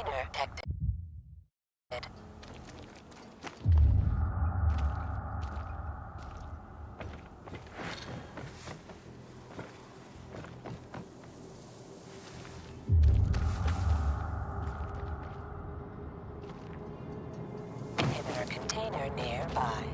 container detected. Inhibitor container nearby.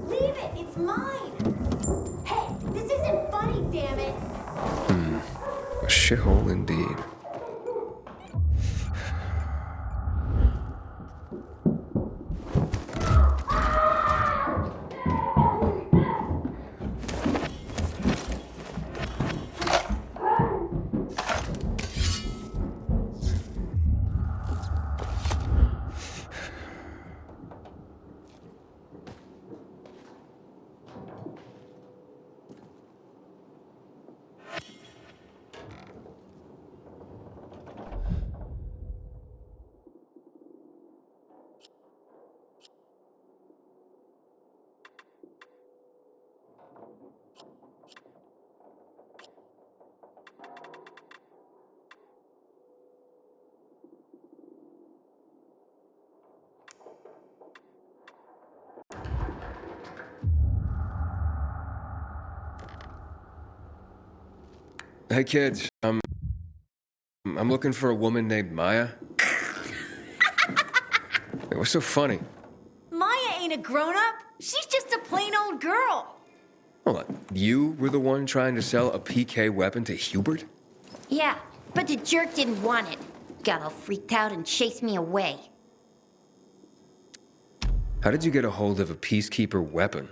Leave it! It's mine! Hey, this isn't funny, damn it! A shithole indeed. Hey kids, I'm looking for a woman named Maya. Hey, what's so funny? Maya ain't a grown-up. She's just a plain old girl. Hold on, you were the one trying to sell a PK weapon to Hubert? Yeah, but the jerk didn't want it. Got all freaked out and chased me away. How did you get a hold of a Peacekeeper weapon?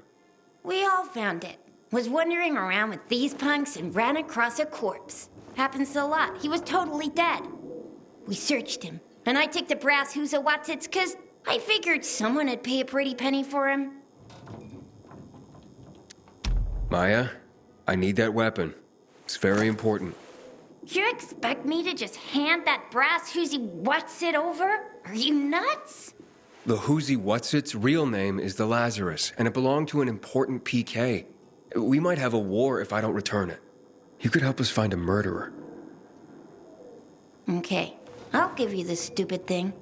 We all found it. Was wandering around with these punks and ran across a corpse. Happens a lot. He was totally dead. We searched him, and I took the brass Watsits 'cause I figured someone would pay a pretty penny for him. Maya, I need that weapon. It's very important. You expect me to just hand that brass Watsit over? Are you nuts? The Whatsit's real name is the Lazarus, and it belonged to an important PK. We might have a war if I don't return it. You could help us find a murderer. Okay, I'll give you this stupid thing.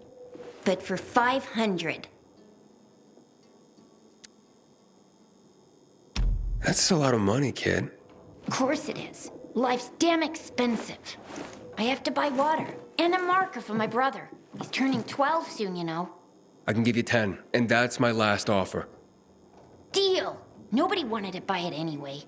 But for 500. That's a lot of money, kid. Of course it is. Life's damn expensive. I have to buy water and a marker for my brother. He's turning 12 soon, you know. I can give you 10, and that's my last offer. Deal! Nobody wanted to buy it anyway.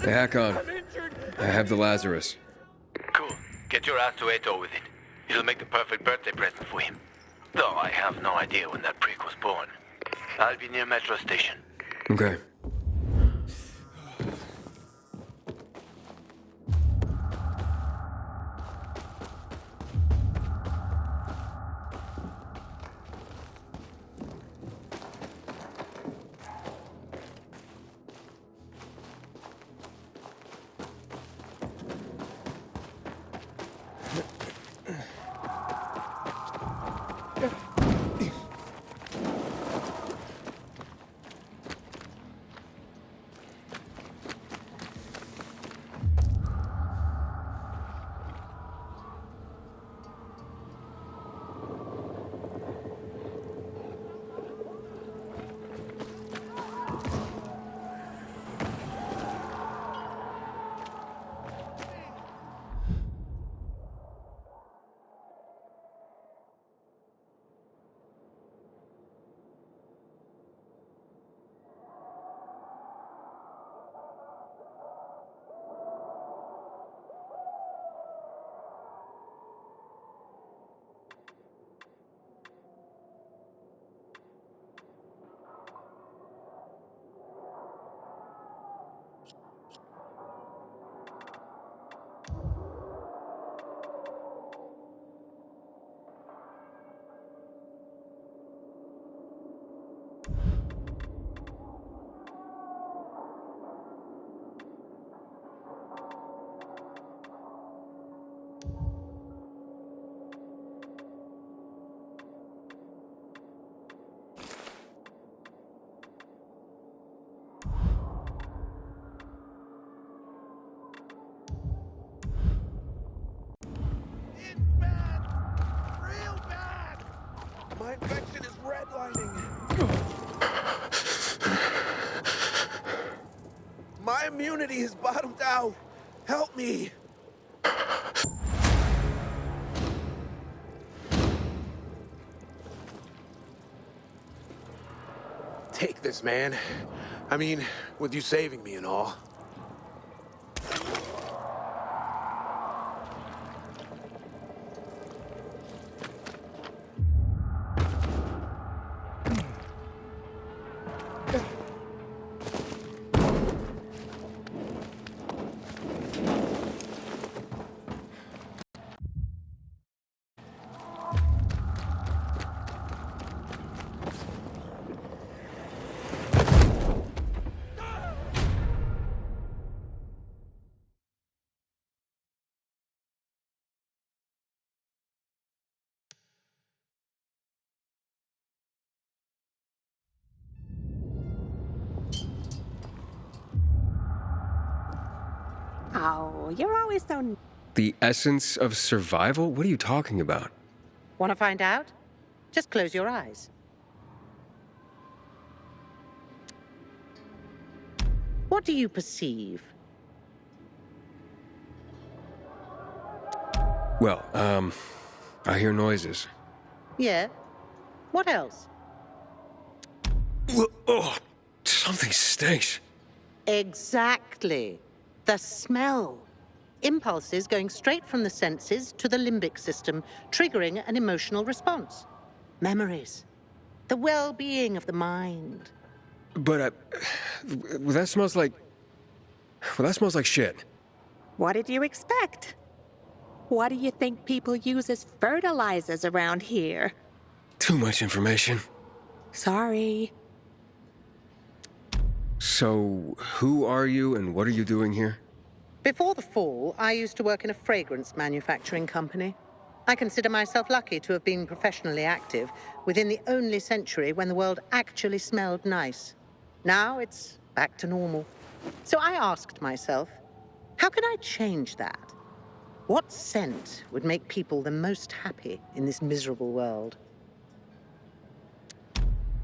Hey, Hakon. I have the Lazarus. Cool. Get your ass to Eto with it. It'll make the perfect birthday present for him. Though I have no idea when that prick was born. I'll be near Metro Station. Okay. My infection is redlining. My immunity has bottomed out. Help me. Take this, man. I mean, with you saving me and all. Oh, you're always so... The essence of survival? What are you talking about? Want to find out? Just close your eyes. What do you perceive? Well, I hear noises. Yeah? What else? Oh, something stinks. Exactly. The smell. Impulses going straight from the senses to the limbic system, triggering an emotional response. Memories. The well-being of the mind. But, well, that smells like... Well, that smells like shit. What did you expect? What do you think people use as fertilizers around here? Too much information. Sorry. So, who are you and what are you doing here? Before the fall, I used to work in a fragrance manufacturing company. I consider myself lucky to have been professionally active within the only century when the world actually smelled nice. Now it's back to normal. So I asked myself, how can I change that? What scent would make people the most happy in this miserable world?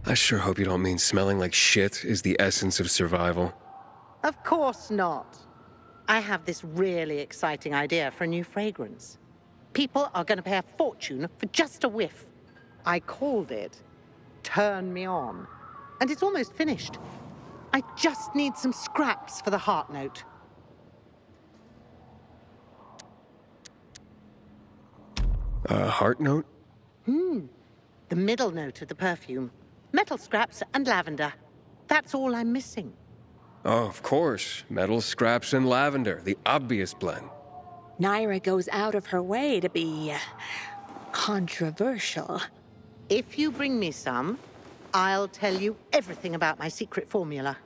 I sure hope you don't mean smelling like shit is the essence of survival. Of course not. I have this really exciting idea for a new fragrance. People are going to pay a fortune for just a whiff. I called it Turn Me On. And it's almost finished. I just need some scraps for the heart note. Heart note? The middle note of the perfume. Metal scraps and lavender. That's all I'm missing. Oh, of course. Metal scraps and lavender, the obvious blend. Naira goes out of her way to be controversial. If you bring me some, I'll tell you everything about my secret formula.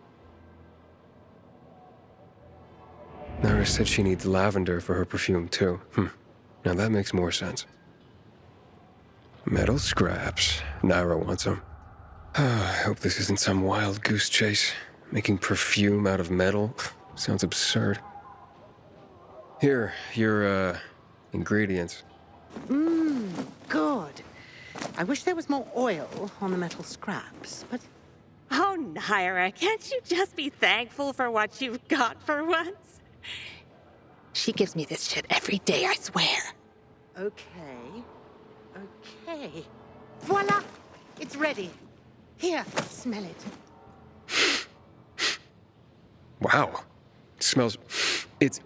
Naira said she needs lavender for her perfume, too. Now that makes more sense. Metal scraps. Naira wants them. I hope this isn't some wild goose chase. Making perfume out of metal sounds absurd. Here, your, ingredients. Good. I wish there was more oil on the metal scraps, but... Oh, Naira, can't you just be thankful for what you've got for once? She gives me this shit every day, I swear. Okay. Voila! It's ready. Here, smell it. Wow. It smells...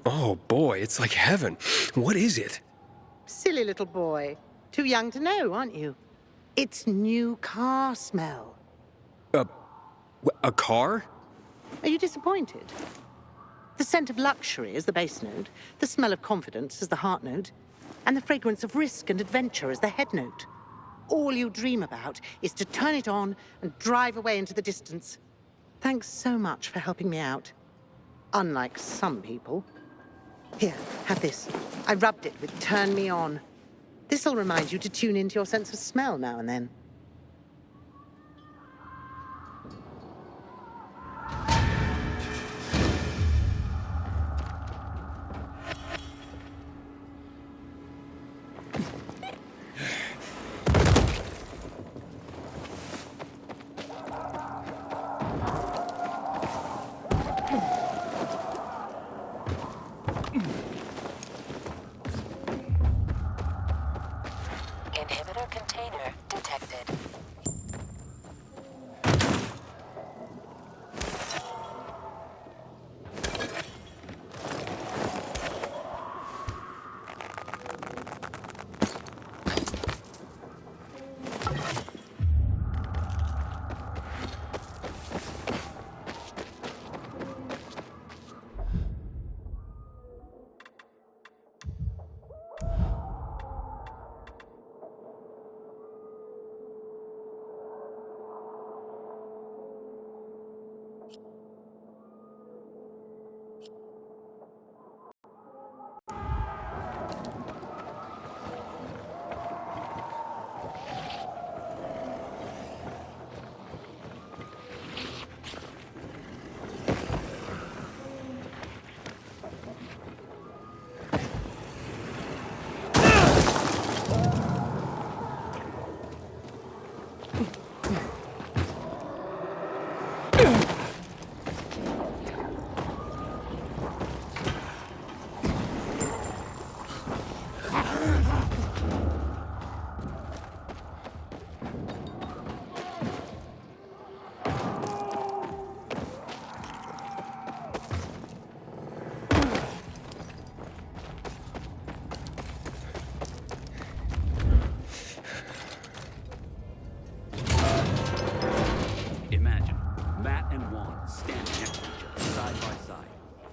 Oh boy, it's like heaven. What is it? Silly little boy. Too young to know, aren't you? It's new car smell. A car? Are you disappointed? The scent of luxury is the base note, the smell of confidence is the heart note, and the fragrance of risk and adventure is the head note. All you dream about is to turn it on and drive away into the distance. Thanks so much for helping me out. Unlike some people. Here, have this. I rubbed it with Turn Me On. This'll remind you to tune into your sense of smell now and then.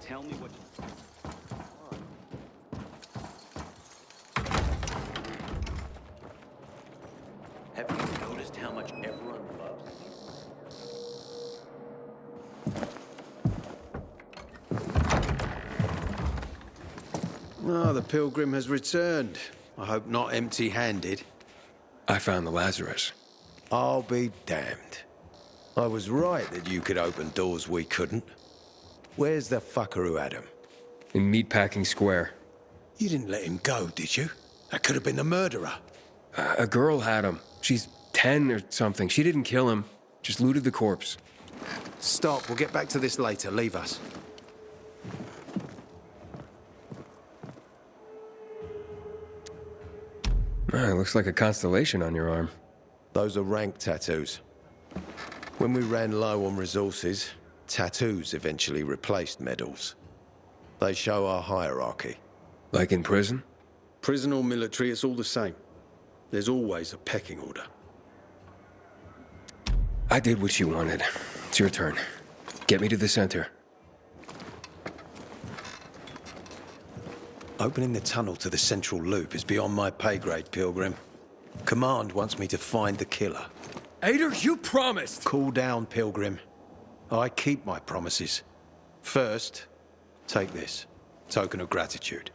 tell me what you... Have you noticed how much everyone loves you? Oh, the pilgrim has returned. I hope not empty-handed. I found the Lazarus. I'll be damned. I was right that you could open doors we couldn't. Where's the fucker who had him? In Meatpacking Square. You didn't let him go, did you? That could have been the murderer. A girl had him. She's 10 or something. She didn't kill him. Just looted the corpse. Stop, we'll get back to this later. Leave us. Looks like a constellation on your arm. Those are rank tattoos. When we ran low on resources, tattoos eventually replaced medals. They show our hierarchy. Like in prison? Prison or military, it's all the same. There's always a pecking order. I did what you wanted. It's your turn. Get me to the center. Opening the tunnel to the central loop is beyond my pay grade, Pilgrim. Command wants me to find the killer. Ader, you promised! Cool down, Pilgrim. I keep my promises. First, take this. Token of gratitude.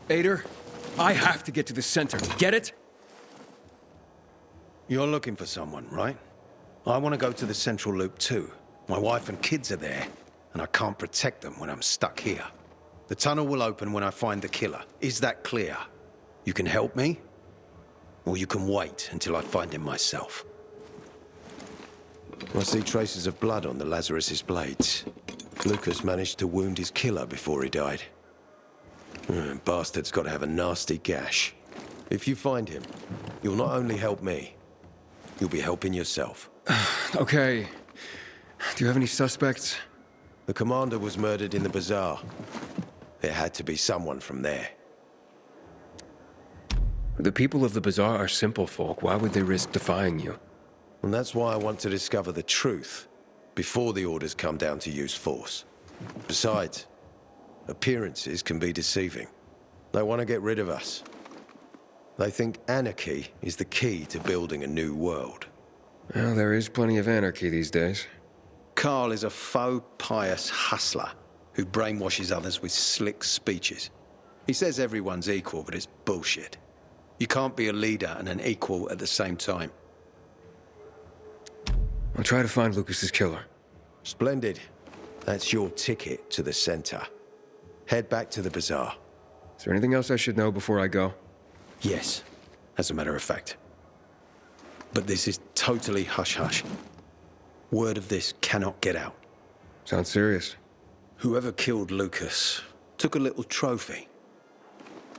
Ader, I have to get to the center. Get it? You're looking for someone, right? I want to go to the central loop too. My wife and kids are there, and I can't protect them when I'm stuck here. The tunnel will open when I find the killer. Is that clear? You can help me, or you can wait until I find him myself. I see traces of blood on the Lazarus's blades. Lucas managed to wound his killer before he died. Bastard's got to have a nasty gash. If you find him, you'll not only help me, you'll be helping yourself. Okay. Do you have any suspects? The commander was murdered in the bazaar. It had to be someone from there. The people of the bazaar are simple folk. Why would they risk defying you? And that's why I want to discover the truth before the orders come down to use force. Besides, appearances can be deceiving. They want to get rid of us. They think anarchy is the key to building a new world. Well, there is plenty of anarchy these days. Carl is a faux pious hustler who brainwashes others with slick speeches. He says everyone's equal, but it's bullshit. You can't be a leader and an equal at the same time. I'll try to find Lucas's killer. Splendid. That's your ticket to the center. Head back to the bazaar. Is there anything else I should know before I go? Yes, as a matter of fact. But this is totally hush-hush. Word of this cannot get out. Sounds serious. Whoever killed Lucas took a little trophy.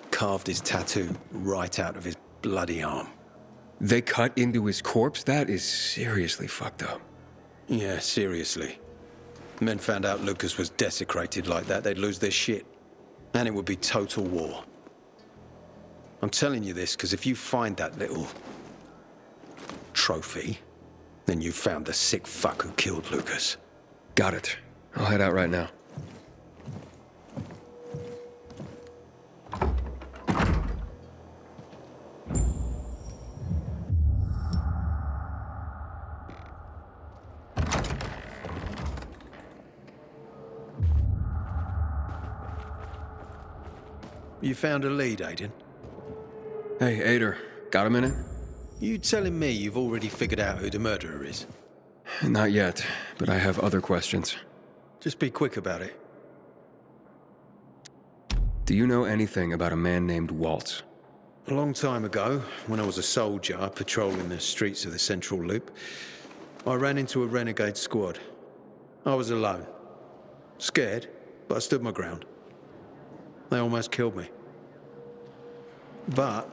Carved his tattoo right out of his bloody arm. They cut into his corpse? That is seriously fucked up. Yeah, seriously. Men found out Lucas was desecrated like that, they'd lose their shit. And it would be total war. I'm telling you this because if you find that little trophy, then you found the sick fuck who killed Lucas. Got it. I'll head out right now. You found a lead, Aiden? Hey, Ader, got a minute? You telling me you've already figured out who the murderer is? Not yet, but I have other questions. Just be quick about it. Do you know anything about a man named Waltz? A long time ago, when I was a soldier patrolling the streets of the Central Loop, I ran into a renegade squad. I was alone. Scared, but I stood my ground. They almost killed me. But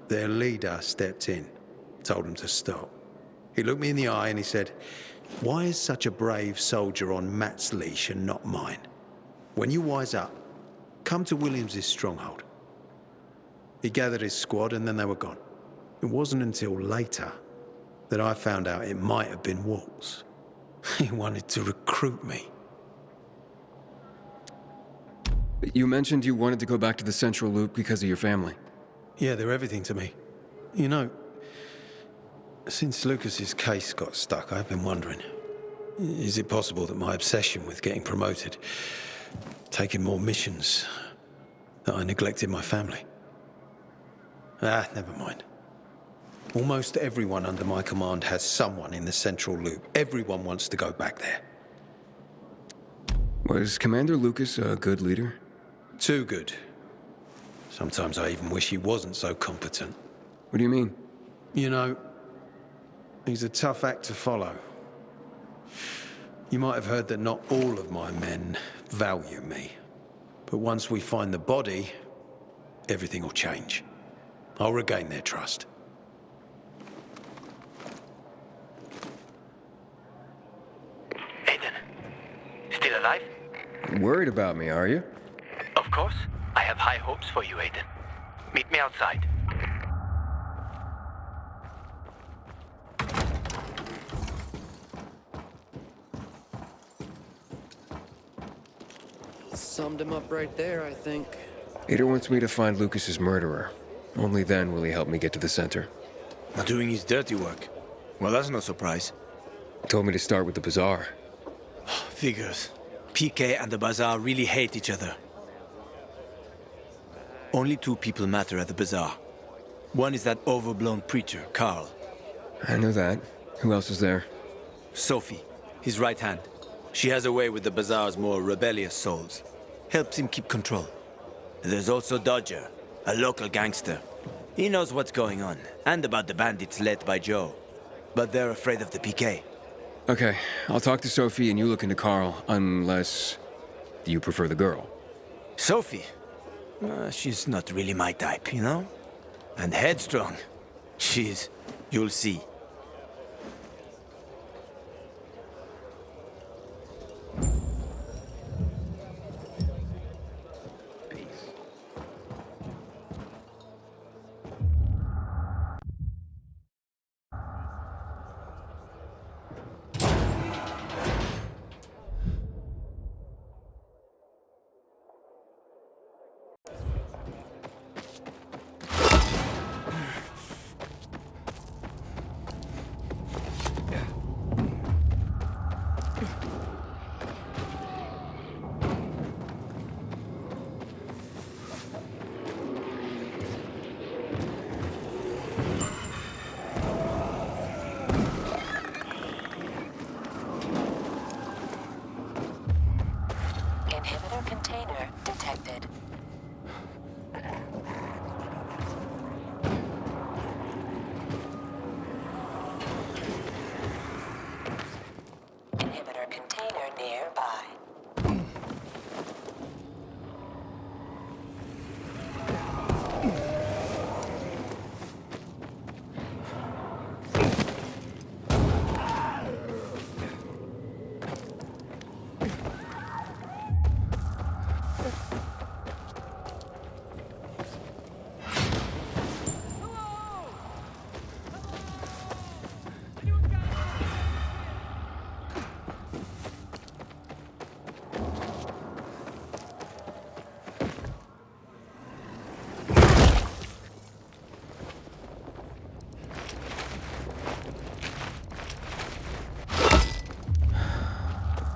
their leader stepped in, told them to stop. He looked me in the eye and he said, "Why is such a brave soldier on Matt's leash and not mine? When you wise up, come to Williams's stronghold." He gathered his squad and then they were gone. It wasn't until later that I found out it might have been Waltz. He wanted to recruit me. You mentioned you wanted to go back to the Central Loop because of your family. Yeah, they're everything to me. You know, since Lucas's case got stuck, I've been wondering, is it possible that my obsession with getting promoted, taking more missions, that I neglected my family? Never mind. Almost everyone under my command has someone in the Central Loop. Everyone wants to go back there. Was Commander Lucas a good leader? Too good. Sometimes I even wish he wasn't so competent. What do you mean? You know, he's a tough act to follow. You might have heard that not all of my men value me. But once we find the body, everything will change. I'll regain their trust. Aiden, still alive? Worried about me, are you? Of course. I have high hopes for you, Aiden. Meet me outside. Summed him up right there, I think. Ader wants me to find Lucas's murderer. Only then will he help me get to the center. Doing his dirty work. Well, that's no surprise. He told me to start with the bazaar. Figures. PK and the bazaar really hate each other. Only two people matter at the bazaar. One is that overblown preacher, Carl. I know that. Who else is there? Sophie, his right hand. She has a way with the bazaar's more rebellious souls. Helps him keep control. There's also Dodger, a local gangster. He knows what's going on, and about the bandits led by Joe. But they're afraid of the PK. Okay, I'll talk to Sophie and you look into Carl, unless you prefer the girl. Sophie? She's not really my type, you know? And headstrong. You'll see. Inhibitor container detected. Inhibitor container nearby.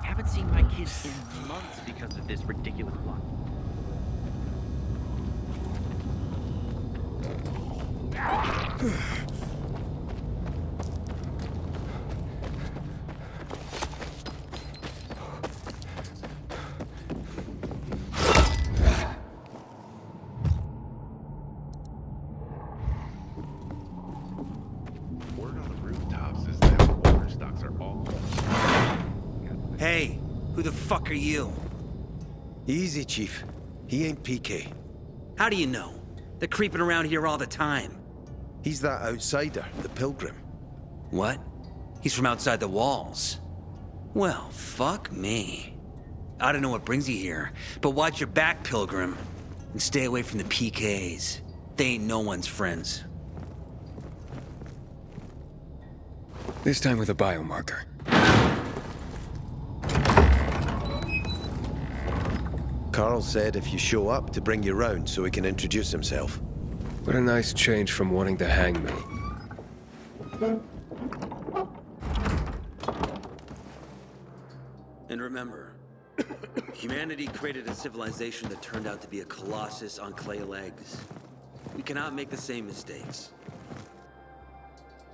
Haven't seen my kids in months because of this ridiculous plot. Word on the rooftops is that water stocks are all... Hey, who the fuck are you? Easy, Chief. He ain't PK. How do you know? They're creeping around here all the time. He's that outsider, the Pilgrim. What? He's from outside the walls. Well, fuck me. I don't know what brings you here, but watch your back, Pilgrim. And stay away from the PKs. They ain't no one's friends. This time with a biomarker. Carl said if you show up to bring you round so he can introduce himself. What a nice change from wanting to hang me. And remember, humanity created a civilization that turned out to be a colossus on clay legs. We cannot make the same mistakes.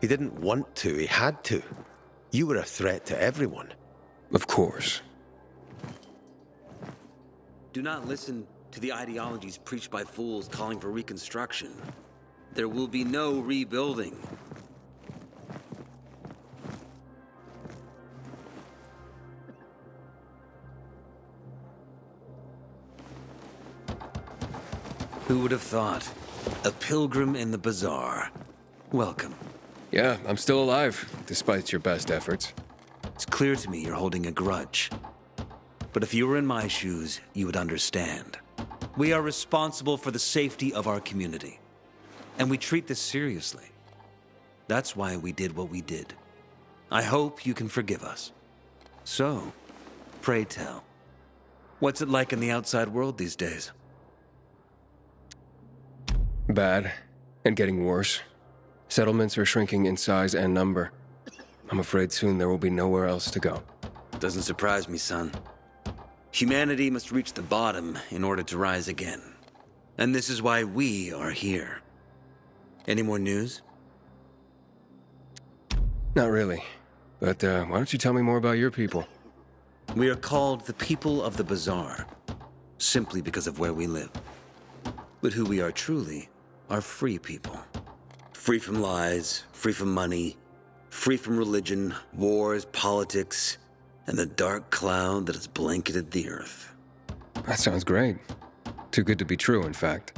He didn't want to, he had to. You were a threat to everyone. Of course. Do not listen to the ideologies preached by fools calling for reconstruction. There will be no rebuilding. Who would have thought? A pilgrim in the bazaar. Welcome. Yeah, I'm still alive, despite your best efforts. It's clear to me you're holding a grudge. But if you were in my shoes, you would understand. We are responsible for the safety of our community. And we treat this seriously. That's why we did what we did. I hope you can forgive us. So, pray tell, what's it like in the outside world these days? Bad, and getting worse. Settlements are shrinking in size and number. I'm afraid soon there will be nowhere else to go. Doesn't surprise me, son. Humanity must reach the bottom in order to rise again. And this is why we are here. Any more news? Not really. But why don't you tell me more about your people? We are called the people of the bazaar, simply because of where we live. But who we are truly are free people. Free from lies, free from money, free from religion, wars, politics, and the dark cloud that has blanketed the earth. That sounds great. Too good to be true, in fact.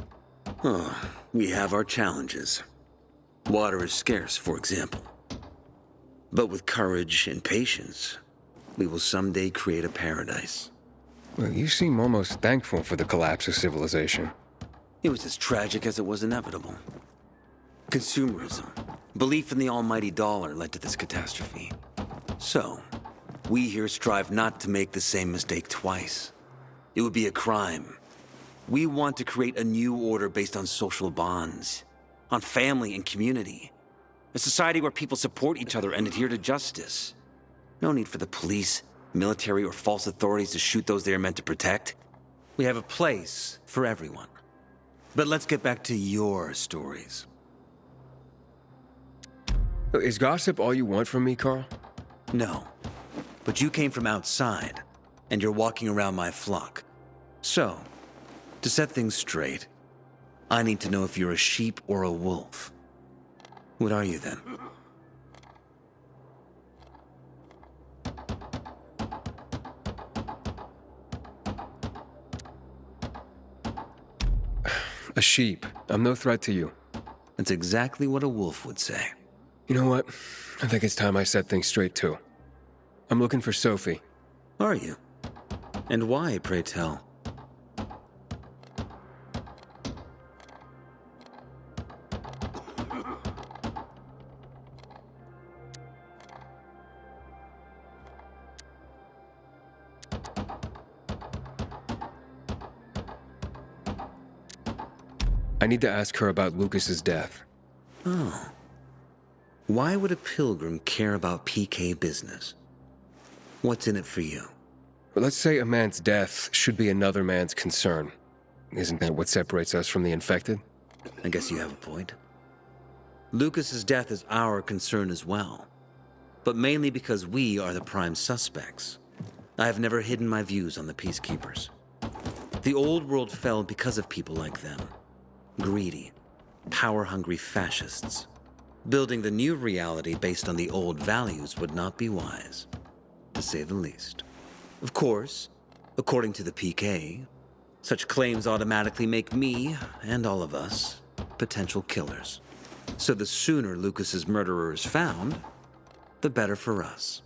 Oh, we have our challenges. Water is scarce, for example. But with courage and patience, we will someday create a paradise. Well, you seem almost thankful for the collapse of civilization. It was as tragic as it was inevitable. Consumerism, belief in the almighty dollar led to this catastrophe. So, we here strive not to make the same mistake twice. It would be a crime. We want to create a new order based on social bonds, on family and community. A society where people support each other and adhere to justice. No need for the police, military, or false authorities to shoot those they are meant to protect. We have a place for everyone. But let's get back to your stories. Is gossip all you want from me, Carl? No. But you came from outside, and you're walking around my flock. So, to set things straight, I need to know if you're a sheep or a wolf. What are you then? A sheep. I'm no threat to you. That's exactly what a wolf would say. You know what? I think it's time I set things straight, too. I'm looking for Sophie. Are you? And why, pray tell? I need to ask her about Lucas's death. Oh. Why would a pilgrim care about PK business? What's in it for you? But let's say a man's death should be another man's concern. Isn't that what separates us from the infected? I guess you have a point. Lucas's death is our concern as well. But mainly because we are the prime suspects. I have never hidden my views on the Peacekeepers. The old world fell because of people like them. Greedy, power-hungry fascists. Building the new reality based on the old values would not be wise, to say the least. Of course, according to the PK, such claims automatically make me, and all of us, potential killers. So the sooner Lucas's murderer is found, the better for us.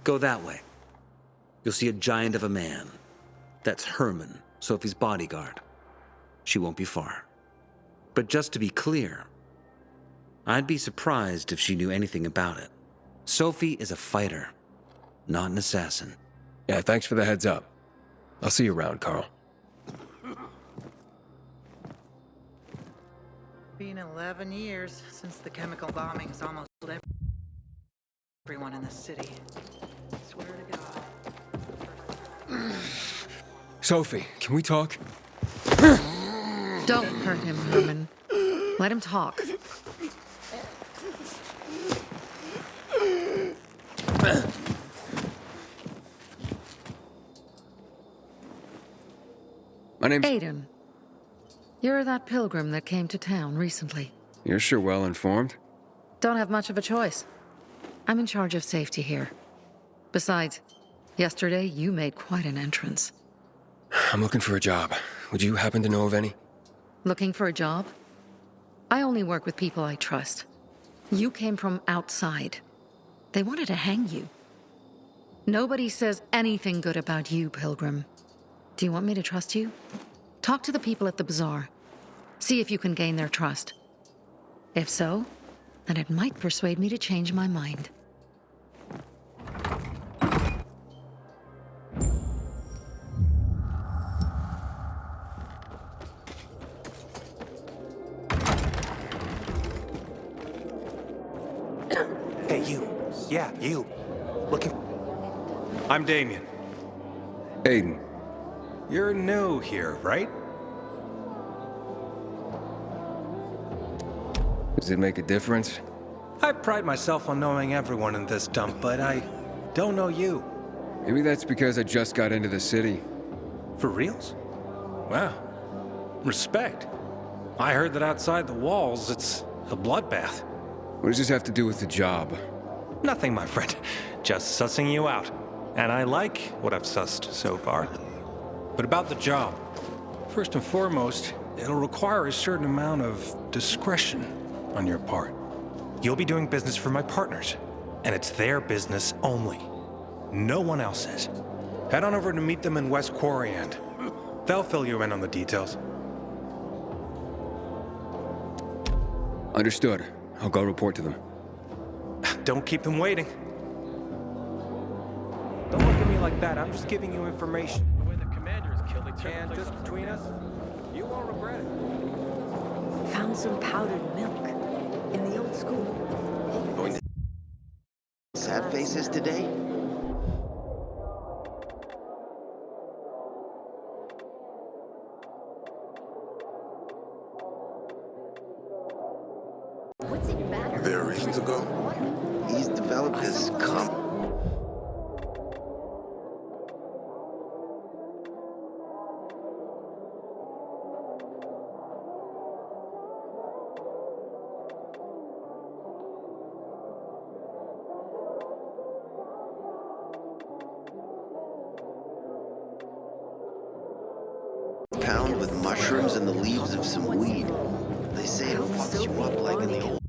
Go that way. You'll see a giant of a man. That's Herman, Sophie's bodyguard. She won't be far. But just to be clear, I'd be surprised if she knew anything about it. Sophie is a fighter, not an assassin. Yeah, thanks for the heads up. I'll see you around, Carl. been 11 years since the chemical bombings almost killed everyone in the city. Swear to God. Sophie, can we talk? Don't hurt him, Herman. Let him talk. My name's... Aiden. You're that pilgrim that came to town recently. You're sure well informed. Don't have much of a choice. I'm in charge of safety here. Besides, yesterday you made quite an entrance. I'm looking for a job. Would you happen to know of any? Looking for a job? I only work with people I trust. You came from outside. They wanted to hang you. Nobody says anything good about you, Pilgrim. Do you want me to trust you? Talk to the people at the bazaar. See if you can gain their trust. If so, then it might persuade me to change my mind. Hey, you. Yeah, you. Looking... I'm Damien. Aiden. You're new here, right? Does it make a difference? I pride myself on knowing everyone in this dump, but I don't know you. Maybe that's because I just got into the city. For reals? Wow. Respect. I heard that outside the walls, it's a bloodbath. What does this have to do with the job? Nothing, my friend. Just sussing you out. And I like what I've sussed so far. But about the job. First and foremost, it'll require a certain amount of discretion on your part. You'll be doing business for my partners, and it's their business only. No one else's. Head on over to meet them in West Quarry and they'll fill you in on the details. Understood. I'll go report to them. Don't keep them waiting. Don't look at me like that. I'm just giving you information. The way the commander is killed, they turn And the place just upside between down. us, you won't regret it. Found some powdered milk in the old school. Going to sad faces today? What's it matter? There reason to go? He's developed his pound with mushrooms and the leaves of some weed. They say it fucks you up like in the old